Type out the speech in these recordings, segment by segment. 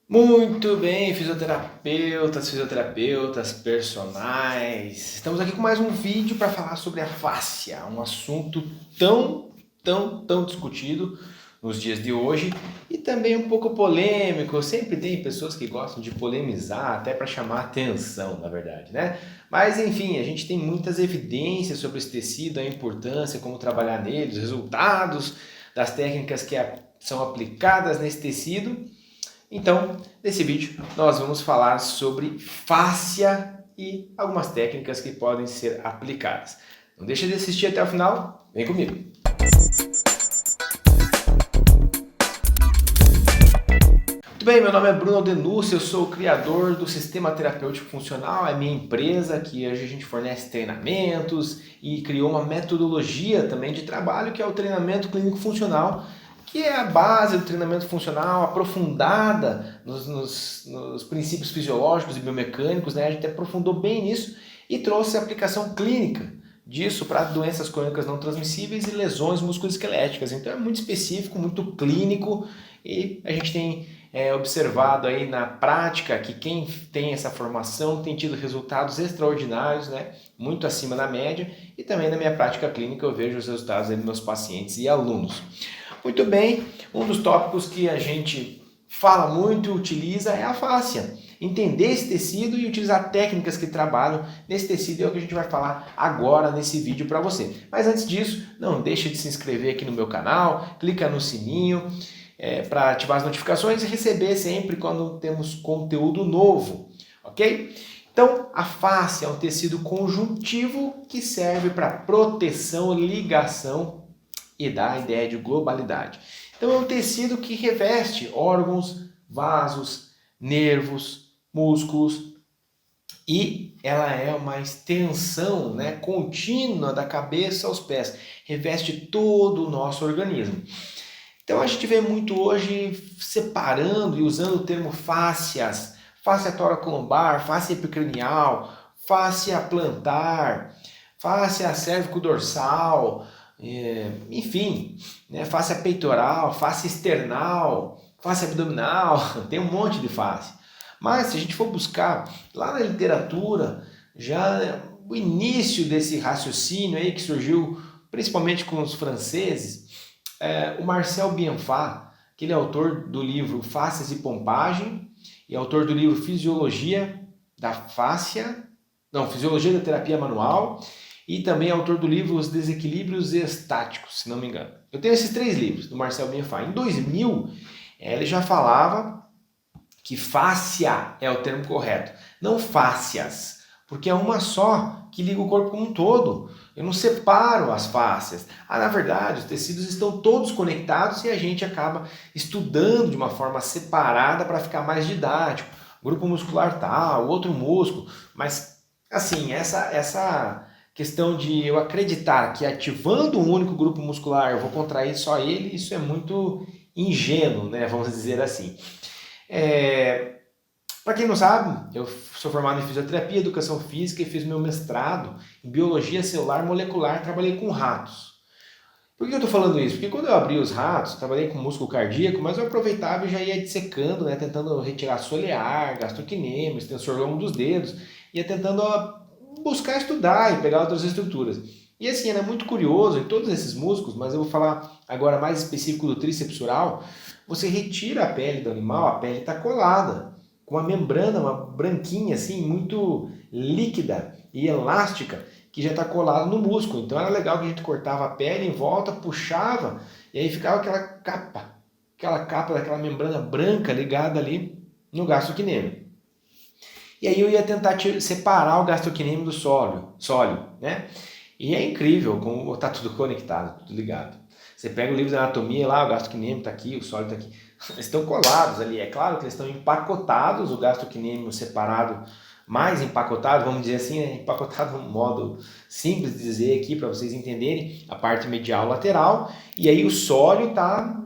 Muito bem, fisioterapeutas, personagens. Estamos aqui com mais um vídeo para falar sobre a fáscia, um assunto tão discutido nos dias de hoje e também um pouco polêmico. Sempre tem pessoas que gostam de polemizar, até para chamar atenção, na verdade, né? Mas enfim, a gente tem muitas evidências sobre esse tecido, a importância, como trabalhar nele, os resultados das técnicas que são aplicadas nesse tecido. Então, nesse vídeo, nós vamos falar sobre fáscia e algumas técnicas que podem ser aplicadas. Não deixa de assistir até o final, vem comigo! Muito bem, meu nome é Bruno Denúcio, eu sou o criador do Sistema Terapêutico Funcional, é minha empresa que hoje a gente fornece treinamentos e criou uma metodologia também de trabalho que é o treinamento clínico funcional, que é a base do treinamento funcional aprofundada nos princípios fisiológicos e biomecânicos, né? A gente aprofundou bem nisso e trouxe a aplicação clínica disso para doenças crônicas não transmissíveis e lesões musculoesqueléticas. Então é muito específico, muito clínico e a gente tem observado aí na prática que quem tem essa formação tem tido resultados extraordinários, né? Muito acima da média, e também na minha prática clínica eu vejo os resultados aí dos meus pacientes e alunos. Muito bem, um dos tópicos que a gente fala muito e utiliza é a fáscia. Entender esse tecido e utilizar técnicas que trabalham nesse tecido é o que a gente vai falar agora nesse vídeo para você. Mas antes disso, não deixe de se inscrever aqui no meu canal, clica no sininho para ativar as notificações e receber sempre quando temos conteúdo novo, ok? Então, a fáscia é um tecido conjuntivo que serve para proteção, ligação e dá a ideia de globalidade. Então é um tecido que reveste órgãos, vasos, nervos, músculos e ela é uma extensão, né, contínua da cabeça aos pés, reveste todo o nosso organismo. Então a gente vê muito hoje separando e usando o termo fáscias, fáscia toracolombar, fáscia epicranial, fáscia plantar, fáscia cérvico-dorsal, enfim, né, fáscia peitoral, fáscia external, fáscia abdominal, tem um monte de fáscia. Mas se a gente for buscar lá na literatura, já o início desse raciocínio aí que surgiu principalmente com os franceses, o Marcel Bienfait, que ele é autor do livro Fáscias e Pompagem e autor do livro Fisiologia da Fisiologia da Terapia Manual, e também autor do livro Os Desequilíbrios Estáticos, se não me engano. Eu tenho esses 3 livros do Marcel Bienfait. Em 2000, ele já falava que fáscia é o termo correto, não fáscias, porque é uma só que liga o corpo como um todo. Eu não separo as fáscias. Na verdade, os tecidos estão todos conectados e a gente acaba estudando de uma forma separada para ficar mais didático. Grupo muscular tal, outro músculo, mas assim, essa questão de eu acreditar que ativando um único grupo muscular eu vou contrair só ele, isso é muito ingênuo, né? Vamos dizer assim. Para quem não sabe, eu sou formado em fisioterapia, educação física e fiz meu mestrado em biologia celular molecular, trabalhei com ratos. Por que eu estou falando isso? Porque quando eu abri os ratos, eu trabalhei com músculo cardíaco, mas eu aproveitava e já ia dissecando, né, tentando retirar solear, gastrocnêmio, extensor longo dos dedos, ia tentando buscar estudar e pegar outras estruturas. E assim, era muito curioso em todos esses músculos, mas eu vou falar agora mais específico do tríceps sural. Você retira a pele do animal, a pele está colada, com uma membrana, uma branquinha assim, muito líquida e elástica, que já está colado no músculo. Então era legal que a gente cortava a pele em volta, puxava, e aí ficava aquela capa daquela membrana branca ligada ali no gastrocnêmio. E aí eu ia tentar separar o gastrocnêmio do sólio, né? E é incrível como está tudo conectado, tudo ligado. Você pega o livro de anatomia lá, o gastrocnêmio está aqui, o sólido está aqui. Eles estão colados ali. É claro que eles estão empacotados, o gastrocnêmio separado, mais empacotado, vamos dizer assim, né? Empacotado um modo simples de dizer aqui para vocês entenderem, a parte medial lateral. E aí o sólido está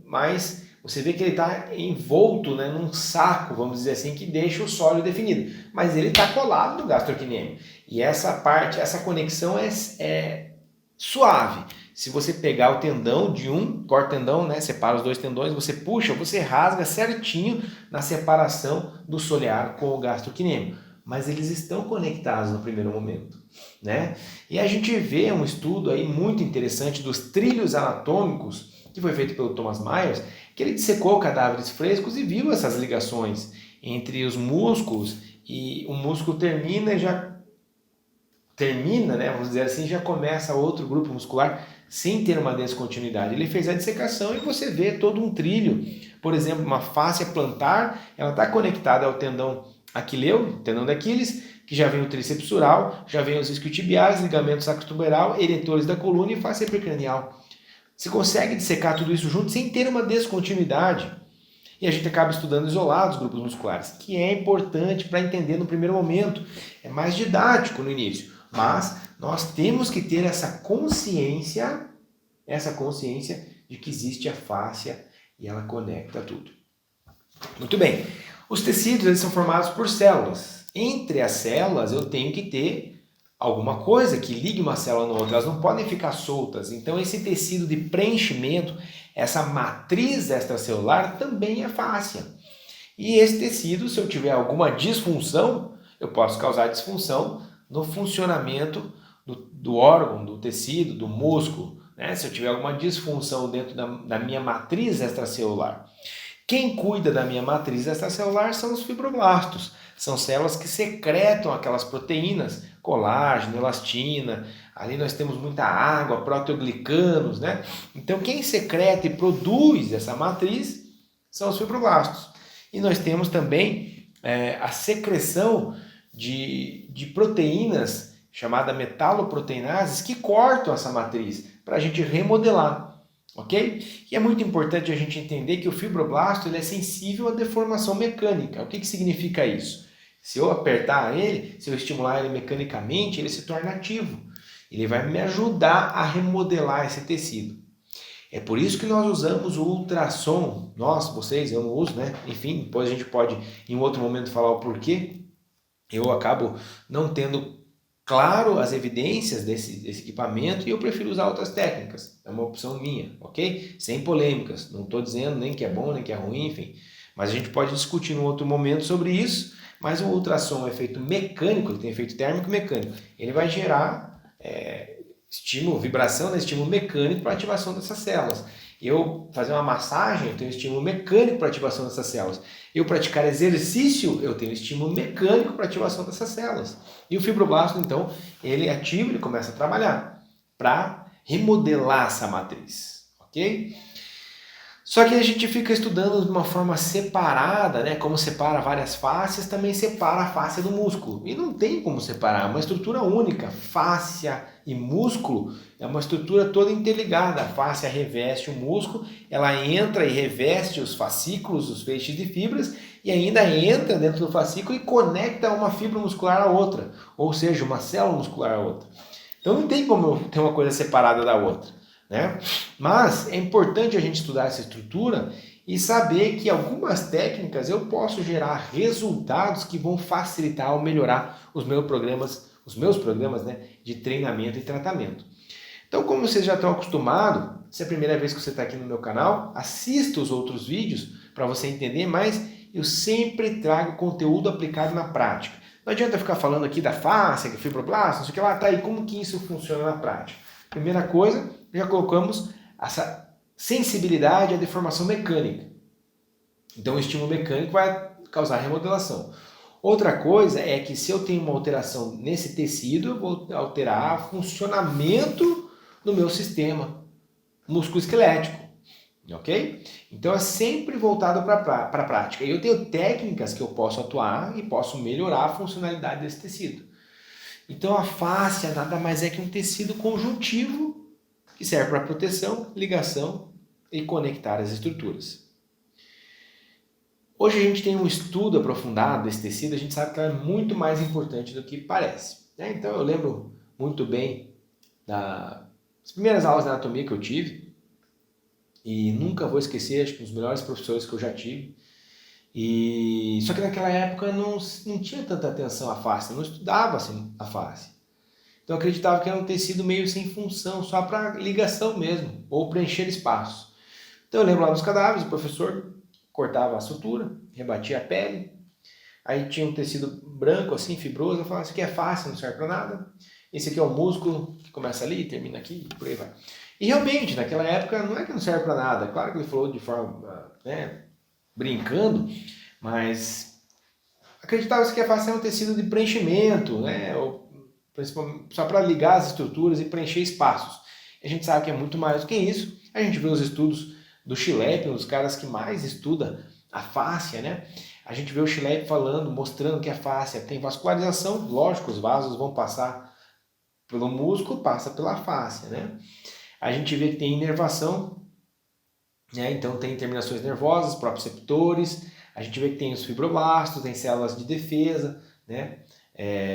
mais... Você vê que ele está envolto, né, num saco, vamos dizer assim, que deixa o sólido definido. Mas ele está colado no gastrocnêmio. E essa parte, essa conexão é suave. Se você pegar o tendão de um, corta o tendão, né, separa os dois tendões, você puxa, você rasga certinho na separação do solear com o gastrocnêmio. Mas eles estão conectados no primeiro momento, né? E a gente vê um estudo aí muito interessante dos trilhos anatômicos, que foi feito pelo Thomas Myers, que ele dissecou cadáveres frescos e viu essas ligações entre os músculos, e o músculo termina, né, vamos dizer assim, já começa outro grupo muscular sem ter uma descontinuidade. Ele fez a dissecação e você vê todo um trilho. Por exemplo, uma fáscia plantar, ela está conectada ao tendão aquileu, tendão de Aquiles, que já vem o tríceps sural, já vem os isquiotibiais, ligamentos sacrotuberal, eretores da coluna e fáscia epicranial. Você consegue dissecar tudo isso junto sem ter uma descontinuidade. E a gente acaba estudando isolados os grupos musculares, que é importante para entender no primeiro momento. É mais didático no início, mas nós temos que ter essa consciência de que existe a fáscia e ela conecta tudo. Muito bem. Os tecidos, eles são formados por células. Entre as células eu tenho que ter alguma coisa que ligue uma célula na outra, elas não podem ficar soltas. Então esse tecido de preenchimento, essa matriz extracelular também é fáscia. E esse tecido, se eu tiver alguma disfunção, eu posso causar disfunção no funcionamento do órgão, do tecido, do músculo, né? Se eu tiver alguma disfunção dentro da minha matriz extracelular. Quem cuida da minha matriz extracelular são os fibroblastos. São células que secretam aquelas proteínas, colágeno, elastina. Ali nós temos muita água, proteoglicanos, né? Então quem secreta e produz essa matriz são os fibroblastos. E nós temos também a secreção de proteínas, chamada metaloproteinases, que cortam essa matriz para a gente remodelar. Ok? E é muito importante a gente entender que o fibroblasto ele é sensível à deformação mecânica. O que significa isso? Se eu apertar ele, se eu estimular ele mecanicamente, ele se torna ativo. Ele vai me ajudar a remodelar esse tecido. É por isso que nós usamos o ultrassom. Nós, vocês, eu não uso, né? Enfim, depois a gente pode em outro momento falar o porquê. Eu acabo não tendo claro as evidências desse equipamento e eu prefiro usar outras técnicas. É uma opção minha, ok? Sem polêmicas. Não estou dizendo nem que é bom, nem que é ruim, enfim. Mas a gente pode discutir em outro momento sobre isso. Mas o ultrassom é efeito mecânico, ele tem efeito térmico e mecânico. Ele vai gerar estímulo, vibração, né? Estímulo mecânico para ativação dessas células. Eu fazer uma massagem, eu tenho estímulo mecânico para ativação dessas células. Eu praticar exercício, eu tenho estímulo mecânico para ativação dessas células. E o fibroblasto, então, ele ativa, ele começa a trabalhar para remodelar essa matriz, ok? Só que a gente fica estudando de uma forma separada, né? Como separa várias fáscias, também separa a fáscia do músculo. E não tem como separar, é uma estrutura única. Fáscia e músculo é uma estrutura toda interligada. A fáscia reveste o músculo, ela entra e reveste os fascículos, os feixes de fibras, e ainda entra dentro do fascículo e conecta uma fibra muscular à outra, ou seja, uma célula muscular à outra. Então não tem como ter uma coisa separada da outra, né? Mas é importante a gente estudar essa estrutura e saber que algumas técnicas eu posso gerar resultados que vão facilitar ou melhorar os meus programas, né, de treinamento e tratamento. Então, como vocês já estão acostumados, se é a primeira vez que você está aqui no meu canal, assista os outros vídeos para você entender mais. Eu sempre trago conteúdo aplicado na prática. Não adianta ficar falando aqui da fáscia, que fibroblasto, não sei o que lá, tá aí, como que isso funciona na prática? Primeira coisa, já colocamos essa sensibilidade à deformação mecânica. Então o estímulo mecânico vai causar remodelação. Outra coisa é que se eu tenho uma alteração nesse tecido, eu vou alterar o funcionamento do meu sistema musculoesquelético, ok? Então é sempre voltado para a prática. E eu tenho técnicas que eu posso atuar e posso melhorar a funcionalidade desse tecido. Então a fáscia nada mais é que um tecido conjuntivo que serve para proteção, ligação e conectar as estruturas. Hoje a gente tem um estudo aprofundado desse tecido, a gente sabe que ela é muito mais importante do que parece, né? Então eu lembro muito bem das primeiras aulas de anatomia que eu tive e nunca vou esquecer, acho que os melhores professores que eu já tive. Só que naquela época não tinha tanta atenção à face, não estudava assim a face. Então eu acreditava que era um tecido meio sem função, só para ligação mesmo, ou preencher espaço. Então eu lembro lá nos cadáveres, o professor cortava a sutura, rebatia a pele, aí tinha um tecido branco assim, fibroso, eu falava, isso aqui é fácil, não serve para nada. Esse aqui é o músculo, que começa ali, termina aqui, por aí vai. E realmente, naquela época, não é que não serve para nada, claro que ele falou de forma, né, brincando, mas acreditava que a face era um tecido de preenchimento, né, ou, só para ligar as estruturas e preencher espaços. A gente sabe que é muito mais do que isso, a gente vê os estudos do Schlepp, os caras que mais estudam a fáscia, né? A gente vê o Schlepp falando, mostrando que a fáscia tem vascularização, lógico, os vasos vão passar pelo músculo, passa pela fáscia, né? A gente vê que tem inervação, né? Então tem terminações nervosas, proprioceptores, a gente vê que tem os fibroblastos, tem células de defesa, né?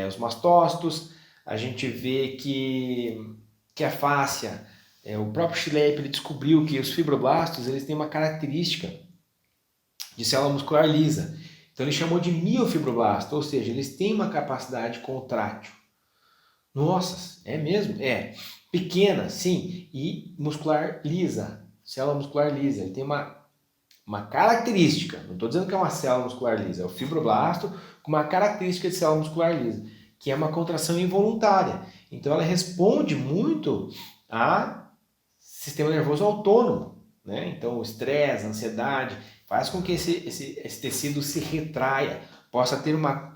Os mastócitos, a gente vê que a fáscia, o próprio Schlepp ele descobriu que os fibroblastos eles têm uma característica de célula muscular lisa. Então ele chamou de miofibroblasto, ou seja, eles têm uma capacidade contrátil. Nossa, é mesmo? É. Pequena, sim, e muscular lisa, célula muscular lisa. Ele tem uma característica, não estou dizendo que é uma célula muscular lisa, é o fibroblasto com uma característica de célula muscular lisa, que é uma contração involuntária. Então ela responde muito a sistema nervoso autônomo, né? Então o estresse, a ansiedade, faz com que esse tecido se retraia, possa ter uma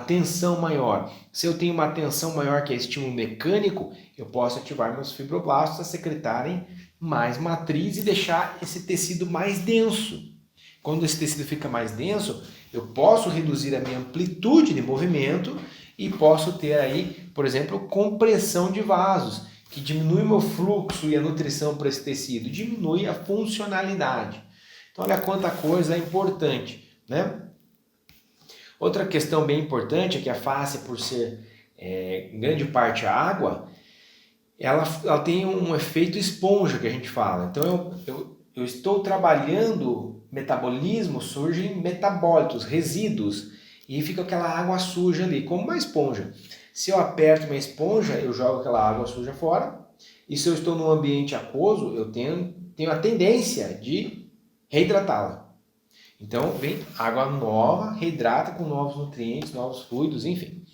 tensão maior. Se eu tenho uma tensão maior que é estímulo mecânico, eu posso ativar meus fibroblastos a secretarem mais matriz e deixar esse tecido mais denso. Quando esse tecido fica mais denso, eu posso reduzir a minha amplitude de movimento e posso ter aí, por exemplo, compressão de vasos, que diminui o meu fluxo e a nutrição para esse tecido, diminui a funcionalidade. Então olha quanta coisa é importante, né? Outra questão bem importante é que a face, por ser em grande parte água, ela tem um efeito esponja que a gente fala. Então eu estou trabalhando metabolismo, surgem metabólitos, resíduos, e fica aquela água suja ali, como uma esponja. Se eu aperto uma esponja, eu jogo aquela água suja fora, e se eu estou num ambiente aquoso, eu tenho a tendência de reidratá-la. Então vem água nova, reidrata com novos nutrientes, novos fluidos, enfim.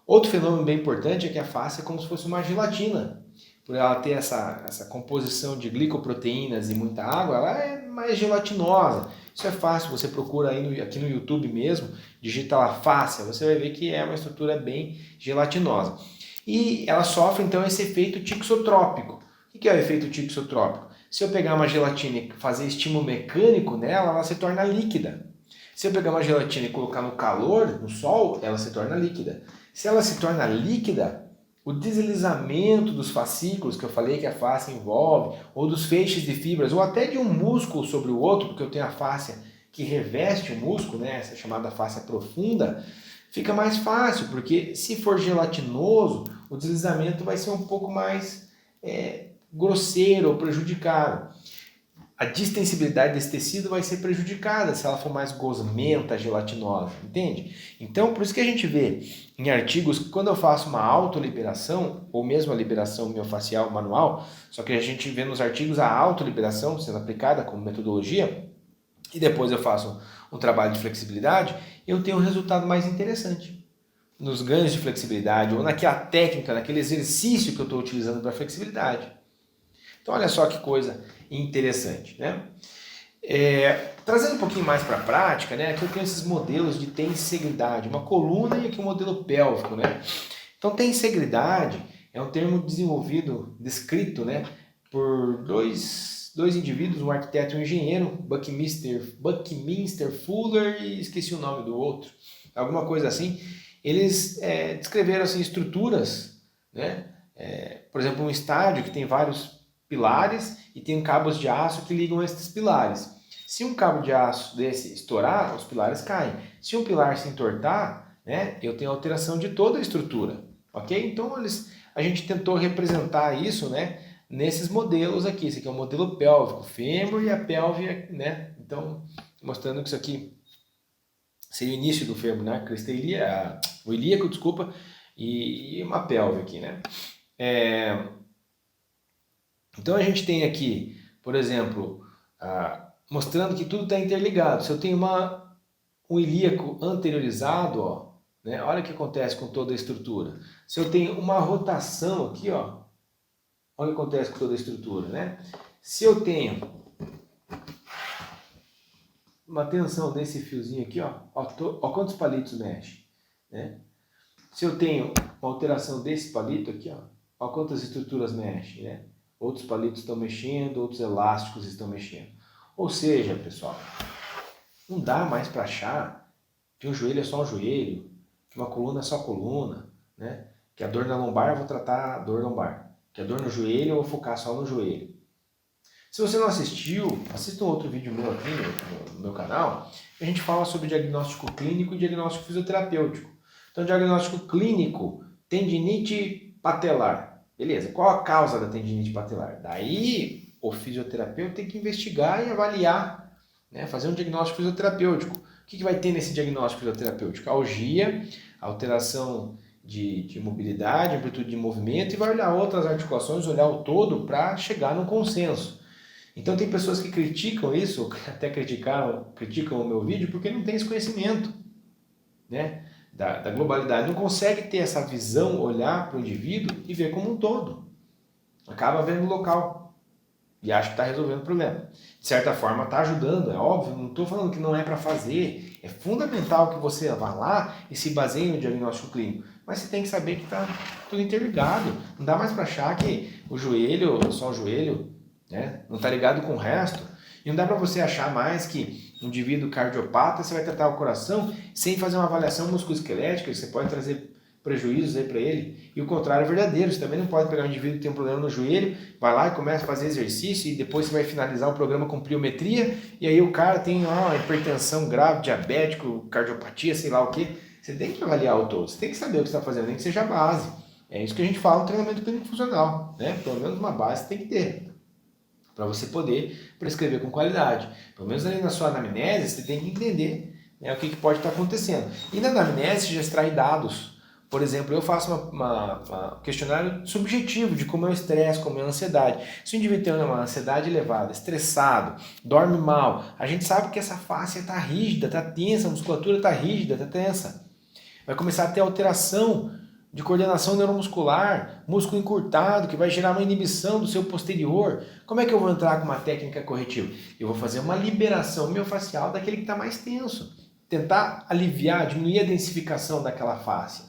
Outro fenômeno bem importante é que a face é como se fosse uma gelatina. Por ela ter essa composição de glicoproteínas e muita água, ela é mais gelatinosa. Isso é fácil, você procura aí aqui no YouTube mesmo, digita lá fáscia, você vai ver que é uma estrutura bem gelatinosa. E ela sofre então esse efeito tixotrópico. O que é o efeito tixotrópico? Se eu pegar uma gelatina e fazer estímulo mecânico nela, ela se torna líquida. Se eu pegar uma gelatina e colocar no calor, no sol, ela se torna líquida. Se ela se torna líquida, o deslizamento dos fascículos, que eu falei que a face envolve, ou dos feixes de fibras, ou até de um músculo sobre o outro, porque eu tenho a fáscia que reveste o músculo, né, essa chamada fáscia profunda, fica mais fácil, porque se for gelatinoso, o deslizamento vai ser um pouco mais grosseiro ou prejudicado. A distensibilidade desse tecido vai ser prejudicada se ela for mais gosmenta, gelatinosa, entende? Então, por isso que a gente vê em artigos que quando eu faço uma autoliberação, ou mesmo a liberação miofacial manual, só que a gente vê nos artigos a autoliberação sendo aplicada como metodologia, e depois eu faço um trabalho de flexibilidade, eu tenho um resultado mais interessante nos ganhos de flexibilidade, ou naquela técnica, naquele exercício que eu estou utilizando para flexibilidade. Então olha só que coisa interessante, né? Trazendo um pouquinho mais para a prática, né? Aqui eu tenho esses modelos de tensegridade, uma coluna e aqui um modelo pélvico, né? Então tensegridade é um termo desenvolvido, descrito, né? Por dois indivíduos, um arquiteto e um engenheiro, Buckminster Fuller e esqueci o nome do outro, alguma coisa assim. Eles descreveram assim, estruturas, né? Por exemplo, um estádio que tem vários pilares e tem cabos de aço que ligam esses pilares. Se um cabo de aço desse estourar, os pilares caem. Se um pilar se entortar, né, eu tenho alteração de toda a estrutura, ok? Então a gente tentou representar isso, né, nesses modelos aqui. Esse aqui é o modelo pélvico, fêmur e a pelve, né? Então mostrando que isso aqui seria o início do fêmur, né? O ilíaco, desculpa, e uma pelve aqui, né? Então a gente tem aqui, por exemplo, mostrando que tudo está interligado. Se eu tenho um ilíaco anteriorizado, ó, né? Olha o que acontece com toda a estrutura. Se eu tenho uma rotação aqui, ó, olha o que acontece com toda a estrutura, né? Se eu tenho uma tensão desse fiozinho aqui, ó quantos palitos mexe, né? Se eu tenho uma alteração desse palito aqui, ó quantas estruturas mexem, né? Outros palitos estão mexendo, outros elásticos estão mexendo. Ou seja, pessoal, não dá mais para achar que um joelho é só um joelho, que uma coluna é só coluna, né? Que a dor na lombar eu vou tratar a dor lombar, que a dor no joelho eu vou focar só no joelho. Se você não assistiu, assista um outro vídeo meu aqui no meu canal, que a gente fala sobre diagnóstico clínico e diagnóstico fisioterapêutico. Então, diagnóstico clínico, tendinite patelar. Beleza, qual a causa da tendinite patelar? Daí, o fisioterapeuta tem que investigar e avaliar, né, fazer um diagnóstico fisioterapêutico. O que vai ter nesse diagnóstico fisioterapêutico? Algia, alteração de mobilidade, amplitude de movimento, e vai olhar outras articulações, olhar o todo para chegar num consenso. Então tem pessoas que criticam isso, até criticam o meu vídeo porque não tem esse conhecimento, né, da globalidade. Não consegue ter essa visão, olhar para o indivíduo e ver como um todo. Acaba vendo o local e acha que está resolvendo o problema. De certa forma está ajudando, é óbvio, não estou falando que não é para fazer. É fundamental que você vá lá e se baseie no diagnóstico clínico. Mas você tem que saber que está tudo interligado. Não dá mais para achar que o joelho, só o joelho, né, não está ligado com o resto. E não dá para você achar mais que um indivíduo cardiopata você vai tratar o coração sem fazer uma avaliação musculoesquelética, você pode trazer prejuízos aí para ele. E o contrário é verdadeiro, você também não pode pegar um indivíduo que tem um problema no joelho, vai lá e começa a fazer exercício e depois você vai finalizar o programa com pliometria e aí o cara tem uma hipertensão grave, diabético, cardiopatia, sei lá o que. Você tem que avaliar o todo, você tem que saber o que você está fazendo, nem que seja a base. É isso que a gente fala no treinamento clínico funcional, né? Pelo menos uma base você tem que ter, para você poder prescrever com qualidade. Pelo menos ali na sua anamnese, você tem que entender, né, o que pode estar acontecendo. E na anamnese, já extrai dados. Por exemplo, eu faço um questionário subjetivo de como é o estresse, como é a ansiedade. Se o indivíduo tem uma ansiedade elevada, estressado, dorme mal, a gente sabe que essa face está rígida, está tensa, a musculatura está rígida, está tensa. Vai começar a ter alteração de coordenação neuromuscular, músculo encurtado, que vai gerar uma inibição do seu posterior. Como é que eu vou entrar com uma técnica corretiva? Eu vou fazer uma liberação miofascial daquele que está mais tenso. Tentar aliviar, diminuir a densificação daquela face.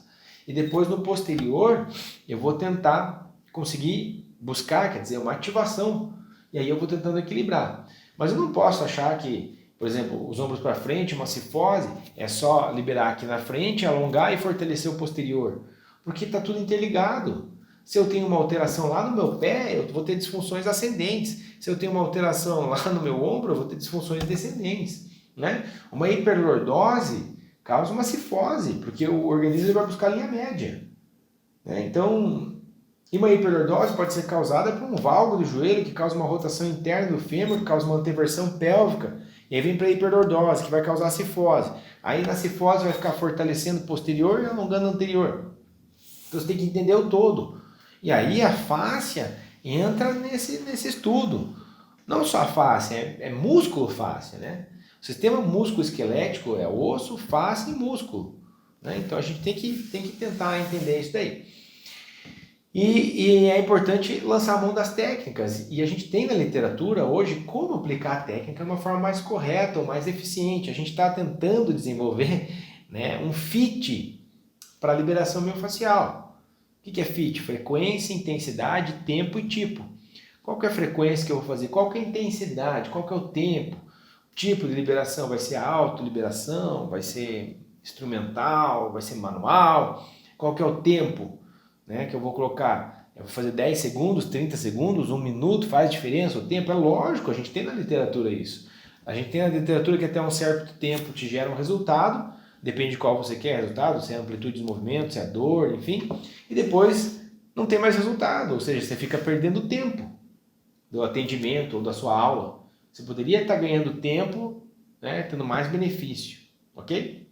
E depois no posterior, eu vou tentar conseguir buscar, quer dizer, uma ativação. E aí eu vou tentando equilibrar. Mas eu não posso achar que, por exemplo, os ombros para frente, uma cifose, é só liberar aqui na frente, alongar e fortalecer o posterior. Porque está tudo interligado. Se eu tenho uma alteração lá no meu pé, eu vou ter disfunções ascendentes. Se eu tenho uma alteração lá no meu ombro, eu vou ter disfunções descendentes, né? Uma hiperlordose causa uma cifose, porque o organismo vai buscar a linha média, né? Então, uma hiperlordose pode ser causada por um valgo do joelho, que causa uma rotação interna do fêmur, que causa uma anteversão pélvica, e aí vem para a hiperlordose, que vai causar cifose. Aí na cifose vai ficar fortalecendo o posterior e alongando o anterior. Então você tem que entender o todo. E aí a fáscia entra nesse estudo. Não só a fáscia, é músculo fáscia, né? O sistema músculo-esquelético é osso, fáscia e músculo, né? Então a gente tem que tentar entender isso daí. E é importante lançar a mão das técnicas. E a gente tem na literatura hoje como aplicar a técnica de uma forma mais correta ou mais eficiente. A gente está tentando desenvolver, né, um FIT para liberação miofascial. O que é FIT? Frequência, intensidade, tempo e tipo. Qual que é a frequência que eu vou fazer? Qual que é a intensidade? Qual que é o tempo? O tipo de liberação vai ser autoliberação, vai ser instrumental, vai ser manual? Qual que é o tempo, né, que eu vou colocar? Eu vou fazer 10 segundos, 30 segundos, 1 minuto, faz diferença o tempo? É lógico, a gente tem na literatura isso. A gente tem na literatura que até um certo tempo te gera um resultado, depende de qual você quer resultado, se é a amplitude de movimento, se é a dor, enfim. E depois não tem mais resultado, ou seja, você fica perdendo tempo do atendimento ou da sua aula. Você poderia estar ganhando tempo, né, tendo mais benefício, ok?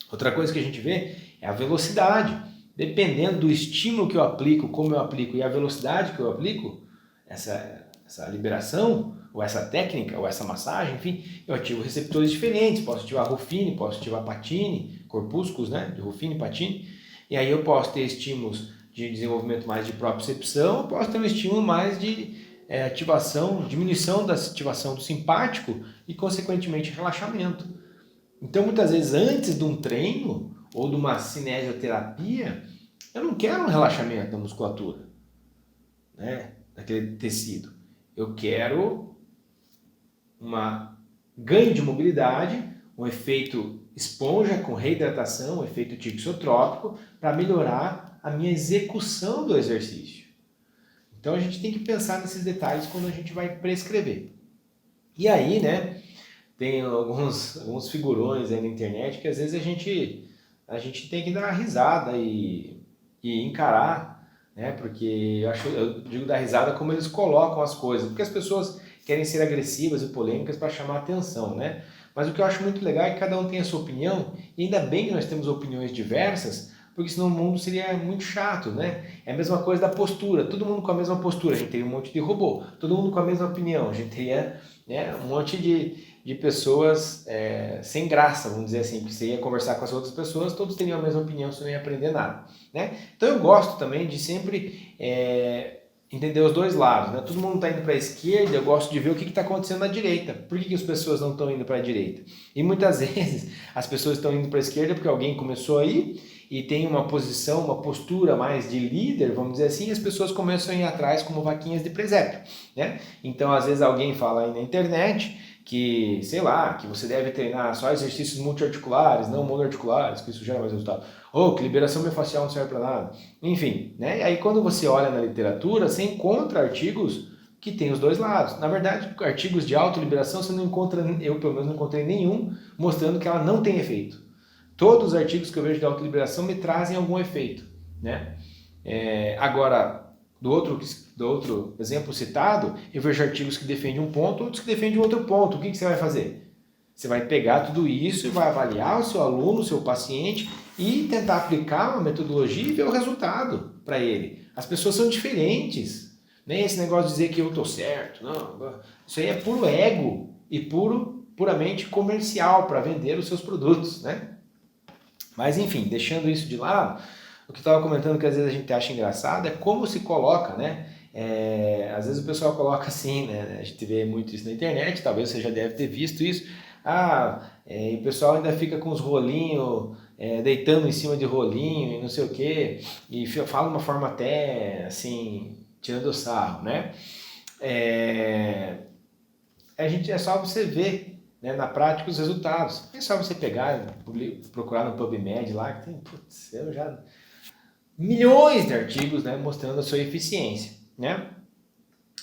Outra coisa que a gente vê é a velocidade. dependendo do estímulo que eu aplico, como eu aplico e a velocidade que eu aplico, essa liberação, ou essa técnica, ou essa massagem, enfim, eu ativo receptores diferentes, posso ativar Ruffini, posso ativar Pacini, corpúsculos, né, de Ruffini e Pacini, e aí eu posso ter estímulos de desenvolvimento mais de propriocepção, eu posso ter um estímulo mais de ativação, diminuição da ativação do simpático e, consequentemente, relaxamento. Então, muitas vezes, antes de um treino ou de uma cinesioterapia, eu não quero um relaxamento da musculatura, né, daquele tecido. Eu quero uma ganho de mobilidade, um efeito esponja com reidratação, um efeito tixotrópico, para melhorar a minha execução do exercício. Então a gente tem que pensar nesses detalhes quando a gente vai prescrever. E aí, né, tem alguns figurões aí na internet que às vezes a gente tem que dar uma risada e encarar, né, porque eu digo dar risada como eles colocam as coisas, porque as pessoas querem ser agressivas e polêmicas para chamar atenção, né? Mas o que eu acho muito legal é que cada um tem a sua opinião, e ainda bem que nós temos opiniões diversas, porque senão o mundo seria muito chato, né? É a mesma coisa da postura, todo mundo com a mesma postura, a gente teria um monte de robô, todo mundo com a mesma opinião, a gente teria, né, um monte de pessoas sem graça, vamos dizer assim, porque você ia conversar com as outras pessoas, todos teriam a mesma opinião, você não ia aprender nada, né? Então eu gosto também de sempre entender os dois lados, né? Todo mundo está indo para a esquerda, eu gosto de ver o que está acontecendo na direita. Por que as pessoas não estão indo para a direita? E muitas vezes as pessoas estão indo para a esquerda porque alguém começou aí e tem uma posição, uma postura mais de líder, vamos dizer assim, e as pessoas começam a ir atrás como vaquinhas de presépio, né? Então, às vezes alguém fala aí na internet que, sei lá, que você deve treinar só exercícios multiarticulares, não monoarticulares, que isso gera mais resultado. Ou que liberação miofascial não serve para nada. Enfim, né? E aí quando você olha na literatura, você encontra artigos que tem os dois lados. Na verdade, artigos de autoliberação você não encontra, eu pelo menos não encontrei nenhum, mostrando que ela não tem efeito. Todos os artigos que eu vejo de autoliberação me trazem algum efeito, né? Agora, do outro exemplo citado, eu vejo artigos que defendem um ponto, outros que defendem outro ponto. O que você vai fazer? Você vai pegar tudo isso e vai avaliar o seu aluno, o seu paciente e tentar aplicar uma metodologia e ver o resultado para ele. As pessoas são diferentes. Nem esse negócio de dizer que eu estou certo. Não. Isso aí é puro ego e puramente comercial para vender os seus produtos, né? Mas enfim, deixando isso de lado, o que eu estava comentando que às vezes a gente acha engraçado é como se coloca, né? Às vezes o pessoal coloca assim, né? A gente vê muito isso na internet, talvez você já deve ter visto isso. E o pessoal ainda fica com os rolinhos, deitando em cima de rolinho e não sei o quê, e fala de uma forma até assim, tirando o sarro, né? É só você ver, né, na prática os resultados. É só você pegar, procurar no PubMed lá, que tem milhões de artigos, né, mostrando a sua eficiência, né?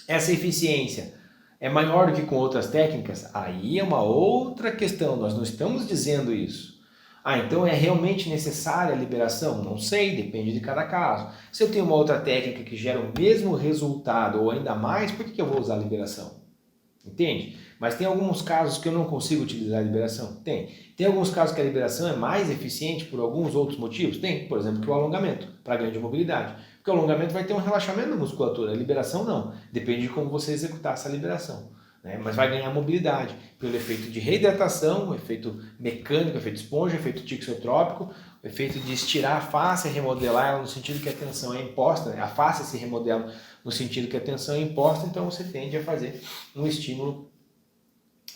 Essa eficiência é maior do que com outras técnicas? Aí é uma outra questão, nós não estamos dizendo isso. Então é realmente necessária a liberação? Não sei, depende de cada caso. Se eu tenho uma outra técnica que gera o mesmo resultado ou ainda mais, por que eu vou usar a liberação? Entende? Mas tem alguns casos que eu não consigo utilizar a liberação? Tem. Tem alguns casos que a liberação é mais eficiente por alguns outros motivos? Tem. Por exemplo, que o alongamento, para grande mobilidade. Porque o alongamento vai ter um relaxamento da musculatura, a liberação não. Depende de como você executar essa liberação. Né? Mas vai ganhar mobilidade pelo efeito de reidratação, efeito mecânico, efeito esponja, efeito tixotrópico, o efeito de estirar a face e remodelar ela no sentido que a tensão é imposta, né? A face se remodela no sentido que a tensão é imposta, então você tende a fazer um estímulo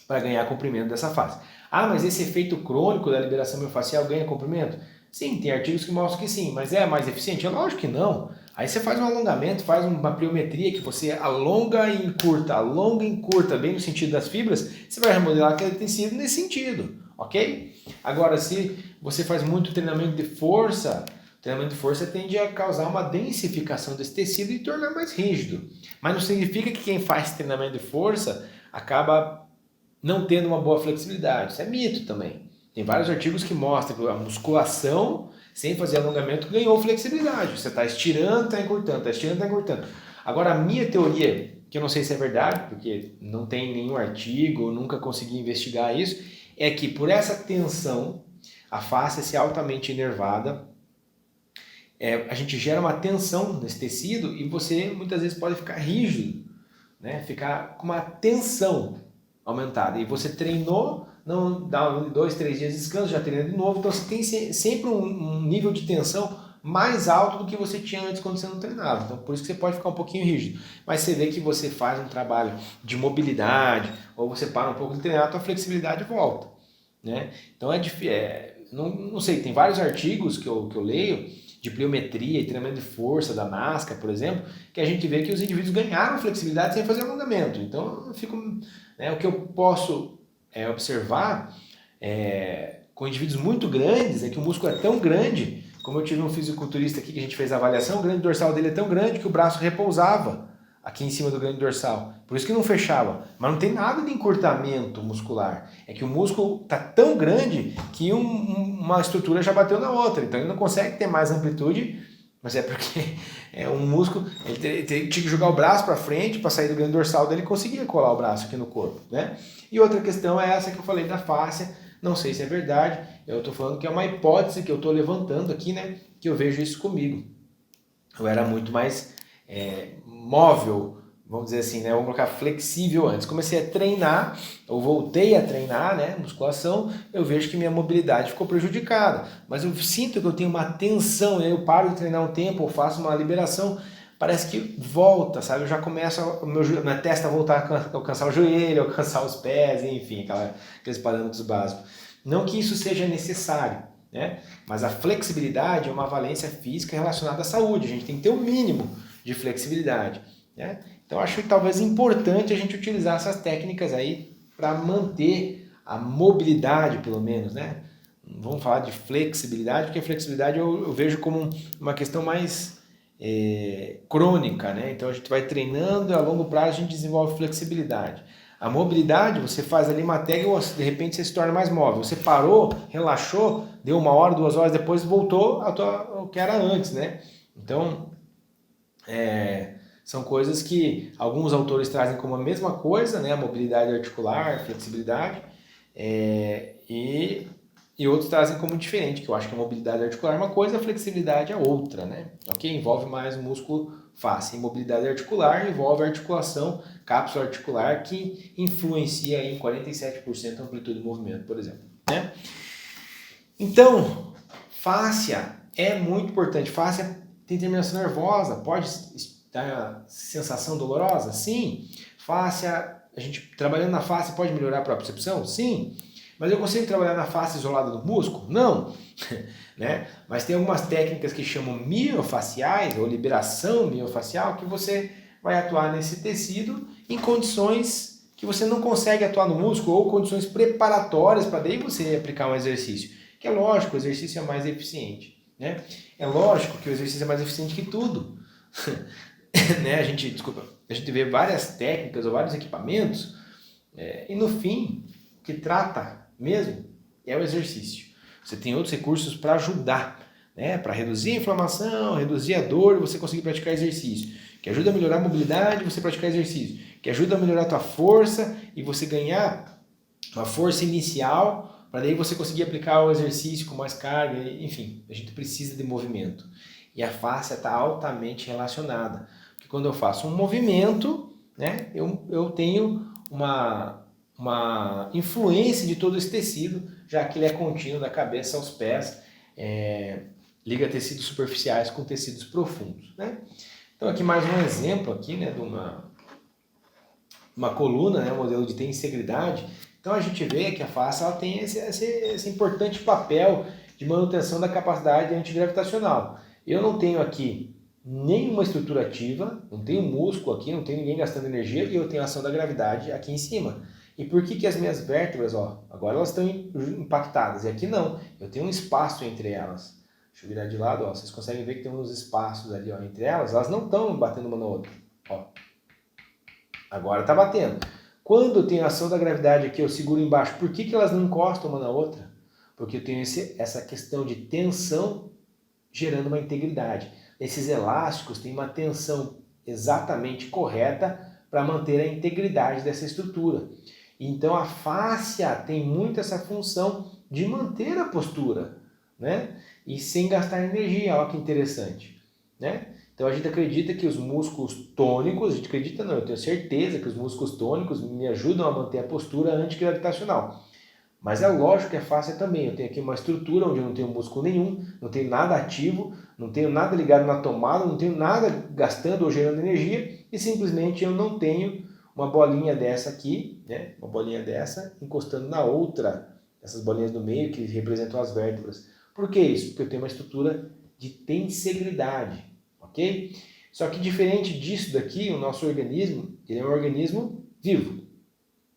para ganhar comprimento dessa face. Mas esse efeito crônico da liberação miofascial ganha comprimento? Sim, tem artigos que mostram que sim, mas é mais eficiente? É lógico que não. Aí você faz um alongamento, faz uma pliometria que você alonga e encurta, bem no sentido das fibras, você vai remodelar aquele tecido nesse sentido, ok? Agora, se você faz muito treinamento de força, o treinamento de força tende a causar uma densificação desse tecido e tornar mais rígido. Mas não significa que quem faz treinamento de força acaba não tendo uma boa flexibilidade. Isso é mito também. Tem vários artigos que mostram que a musculação, sem fazer alongamento, ganhou flexibilidade. Você está estirando, está encurtando, está estirando, está encurtando. Agora, a minha teoria, que eu não sei se é verdade, porque não tem nenhum artigo, nunca consegui investigar isso, é que por essa tensão, a face é altamente inervada a gente gera uma tensão nesse tecido e você muitas vezes pode ficar rígido, né? Ficar com uma tensão aumentada. E você treinou, não dá 2, 3 dias de descanso, já treina de novo, então você tem sempre um nível de tensão mais alto do que você tinha antes quando você não treinava. Então por isso que você pode ficar um pouquinho rígido. Mas você vê que você faz um trabalho de mobilidade, ou você para um pouco de treinar, a tua flexibilidade volta, né? Então não sei, tem vários artigos que eu leio de pliometria e treinamento de força da NASCAR, por exemplo, que a gente vê que os indivíduos ganharam flexibilidade sem fazer alongamento. Então, o que eu posso observar com indivíduos muito grandes é que o músculo é tão grande, como eu tive um fisiculturista aqui que a gente fez a avaliação, o grande dorsal dele é tão grande que o braço repousava aqui em cima do grande dorsal. Por isso que não fechava. Mas não tem nada de encurtamento muscular. É que o músculo está tão grande que uma estrutura já bateu na outra. Então ele não consegue ter mais amplitude, mas é porque um músculo, ele tinha que jogar o braço para frente para sair do grande dorsal dele e conseguia colar o braço aqui no corpo, né? E outra questão é essa que eu falei da fáscia. Não sei se é verdade. Eu estou falando que é uma hipótese que eu estou levantando aqui, né? Que eu vejo isso comigo. Eu era muito mais móvel, vamos dizer assim, né? Vamos colocar flexível antes. Comecei a treinar, eu voltei a treinar, né? Musculação, eu vejo que minha mobilidade ficou prejudicada. Mas eu sinto que eu tenho uma tensão, eu paro de treinar um tempo, eu faço uma liberação, parece que volta, sabe? Eu já começo minha testa a voltar a alcançar o joelho, alcançar os pés, enfim, aqueles parâmetros básicos. Não que isso seja necessário, né? Mas a flexibilidade é uma valência física relacionada à saúde. A gente tem que ter o mínimo de flexibilidade, né? Então acho que talvez importante a gente utilizar essas técnicas aí para manter a mobilidade, pelo menos, né? Vamos falar de flexibilidade, porque a flexibilidade eu vejo como uma questão mais crônica, né? Então a gente vai treinando e a longo prazo a gente desenvolve flexibilidade. A mobilidade, você faz ali uma técnica e de repente você se torna mais móvel. Você parou, relaxou, deu 1 hora, 2 horas depois, voltou ao que era antes, né? Então, são coisas que alguns autores trazem como a mesma coisa, né? A mobilidade articular, a flexibilidade, e outros trazem como diferente, que eu acho que a mobilidade articular é uma coisa, a flexibilidade é outra, né? Ok? Envolve mais o músculo fácil. Mobilidade articular envolve a articulação, cápsula articular, que influencia em 47% a amplitude de movimento, por exemplo, né? Então, fáscia é muito importante. Fáscia tem terminação nervosa, pode dar sensação dolorosa? Sim. Fáscia, a gente trabalhando na fáscia pode melhorar a propriocepção? Sim. Mas eu consigo trabalhar na face isolada do músculo? Não. Né? Mas tem algumas técnicas que chamam miofaciais, ou liberação miofacial, que você vai atuar nesse tecido em condições que você não consegue atuar no músculo, ou condições preparatórias para daí você aplicar um exercício. Que é lógico, o exercício é mais eficiente. Né? É lógico que o exercício é mais eficiente que tudo. Né? A gente vê várias técnicas ou vários equipamentos e no fim, o que trata mesmo é o exercício. Você tem outros recursos para ajudar, né? Para reduzir a inflamação, reduzir a dor, você conseguir praticar exercício. Que ajuda a melhorar a mobilidade, você praticar exercício. Que ajuda a melhorar a tua força e você ganhar uma força inicial para daí você conseguir aplicar o exercício com mais carga, enfim, a gente precisa de movimento. E a fáscia está altamente relacionada. Porque quando eu faço um movimento, né, eu tenho uma influência de todo esse tecido, já que ele é contínuo da cabeça aos pés, liga tecidos superficiais com tecidos profundos. Né? Então aqui mais um exemplo aqui, né, de uma coluna, né, um modelo de tensegridade. Então a gente vê que a fáscia ela tem esse importante papel de manutenção da capacidade antigravitacional. Eu não tenho aqui nenhuma estrutura ativa, não tenho músculo aqui, não tenho ninguém gastando energia e eu tenho a ação da gravidade aqui em cima. E por que as minhas vértebras, agora elas estão impactadas e aqui não, eu tenho um espaço entre elas. Deixa eu virar de lado, vocês conseguem ver que tem uns espaços ali entre elas não estão batendo uma na outra. Agora está batendo. Quando eu tenho a ação da gravidade aqui, eu seguro embaixo, por que elas não encostam uma na outra? Porque eu tenho essa questão de tensão gerando uma integridade. Esses elásticos têm uma tensão exatamente correta para manter a integridade dessa estrutura. Então a fáscia tem muito essa função de manter a postura. né? E sem gastar energia, olha que interessante, né? Então a gente acredita que os músculos tônicos, a gente acredita não, eu tenho certeza que os músculos tônicos me ajudam a manter a postura antigravitacional. Mas é lógico que é fácil também, eu tenho aqui uma estrutura onde eu não tenho músculo nenhum, não tenho nada ativo, não tenho nada ligado na tomada, não tenho nada gastando ou gerando energia e simplesmente eu não tenho uma bolinha dessa aqui, né? Uma bolinha dessa encostando na outra, essas bolinhas do meio que representam as vértebras. Por que isso? Porque eu tenho uma estrutura de tensegridade, ok? Só que diferente disso daqui, o nosso organismo, ele é um organismo vivo,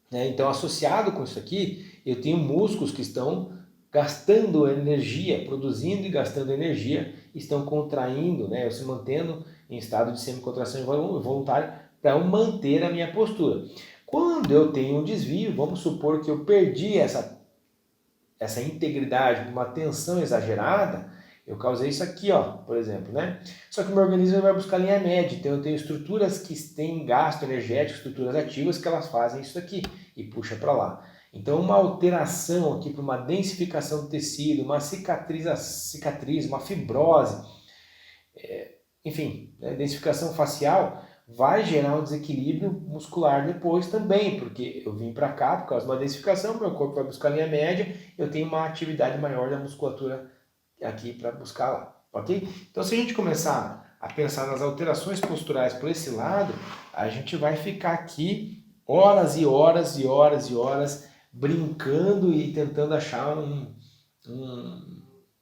né? Então associado com isso aqui, eu tenho músculos que estão gastando energia, produzindo e gastando energia, estão contraindo, né? Eu se mantendo em estado de semicontração involuntária para eu manter a minha postura. Quando eu tenho um desvio, vamos supor que eu perdi essa integridade por uma tensão exagerada, eu causei isso aqui, ó, por exemplo, né? Só que o meu organismo vai buscar linha média, então eu tenho estruturas que têm gasto energético, estruturas ativas que elas fazem isso aqui e puxa para lá. Então uma alteração aqui para uma densificação do tecido, uma cicatriz, uma fibrose, enfim, né, densificação facial, vai gerar um desequilíbrio muscular depois também, porque eu vim para cá por causa de uma densificação, meu corpo vai buscar a linha média, eu tenho uma atividade maior da musculatura aqui para buscar lá, ok? Então se a gente começar a pensar nas alterações posturais por esse lado, a gente vai ficar aqui horas e horas e horas e horas brincando e tentando achar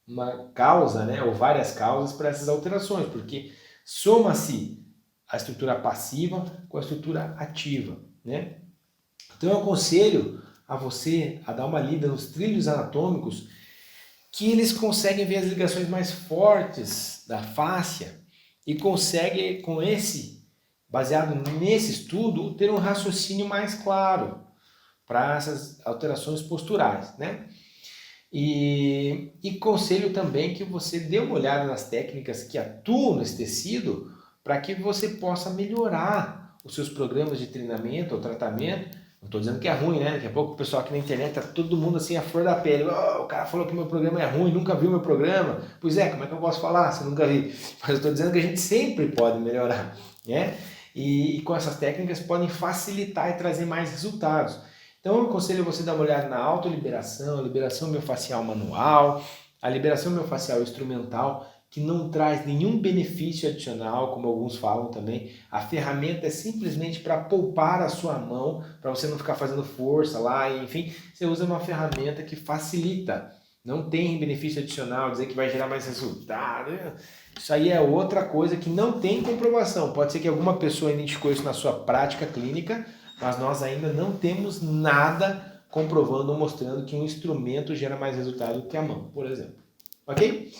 uma causa, né, ou várias causas para essas alterações, porque soma-se a estrutura passiva com a estrutura ativa, né? Então eu aconselho a você a dar uma lida nos trilhos anatômicos que eles conseguem ver as ligações mais fortes da fáscia e conseguem, baseado nesse estudo, ter um raciocínio mais claro para essas alterações posturais, né? E conselho também que você dê uma olhada nas técnicas que atuam nesse tecido para que você possa melhorar os seus programas de treinamento ou tratamento. Não estou dizendo que é ruim, né? Daqui a pouco o pessoal aqui na internet tá todo mundo assim a flor da pele. Oh, o cara falou que meu programa é ruim, nunca viu meu programa. Pois é, como é que eu posso falar se eu nunca vi? Mas eu estou dizendo que a gente sempre pode melhorar, né? E com essas técnicas podem facilitar e trazer mais resultados. Então eu aconselho você a dar uma olhada na autoliberação, a liberação miofascial manual, a liberação miofascial instrumental, que não traz nenhum benefício adicional, como alguns falam também. A ferramenta é simplesmente para poupar a sua mão, para você não ficar fazendo força lá, e, enfim, você usa uma ferramenta que facilita. Não tem benefício adicional, dizer que vai gerar mais resultado. Isso aí é outra coisa que não tem comprovação. Pode ser que alguma pessoa identificou isso na sua prática clínica, mas nós ainda não temos nada comprovando ou mostrando que um instrumento gera mais resultado que a mão, por exemplo. Ok?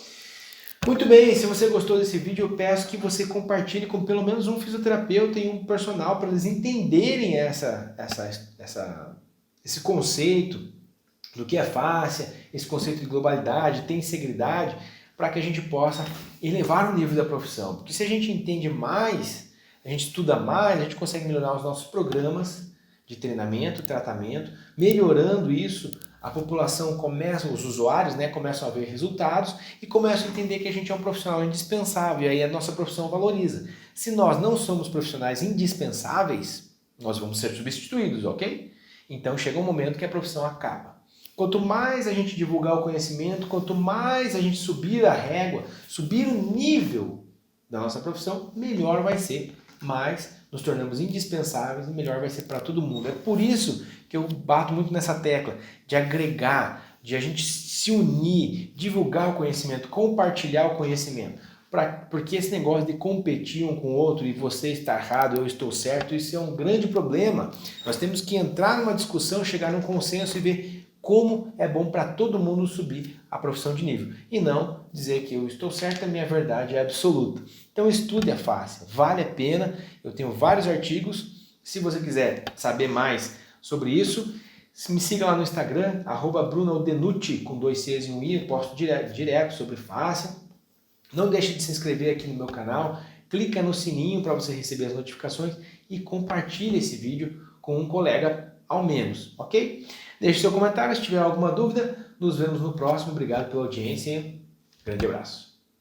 Muito bem, se você gostou desse vídeo, eu peço que você compartilhe com pelo menos um fisioterapeuta e um personal para eles entenderem esse conceito do que é fáscia, esse conceito de globalidade, tensegridade, para que a gente possa elevar o nível da profissão. Porque se a gente entende mais, a gente estuda mais, a gente consegue melhorar os nossos programas de treinamento, tratamento, melhorando isso, a população começa, os usuários, né, começam a ver resultados e começam a entender que a gente é um profissional indispensável e aí a nossa profissão valoriza. Se nós não somos profissionais indispensáveis, nós vamos ser substituídos, ok? Então chega um momento que a profissão acaba. Quanto mais a gente divulgar o conhecimento, quanto mais a gente subir a régua, subir o nível da nossa profissão, melhor vai ser. Mais nos tornamos indispensáveis e melhor vai ser para todo mundo. É por isso que eu bato muito nessa tecla de agregar, de a gente se unir, divulgar o conhecimento, compartilhar o conhecimento. Porque esse negócio de competir um com o outro e você está errado, eu estou certo, isso é um grande problema. Nós temos que entrar numa discussão, chegar num consenso e ver como é bom para todo mundo subir a profissão de nível. E não dizer que eu estou certo, a minha verdade é absoluta. Então estude a fáscia, vale a pena. Eu tenho vários artigos. Se você quiser saber mais sobre isso, me siga lá no Instagram, @brunodenucci, com 2 Cs e 1 I, eu posto direto sobre fáscia. Não deixe de se inscrever aqui no meu canal, clica no sininho para você receber as notificações e compartilhe esse vídeo com um colega ao menos, ok? Deixe seu comentário, se tiver alguma dúvida, Nos vemos no próximo. Obrigado pela audiência. Grande abraço.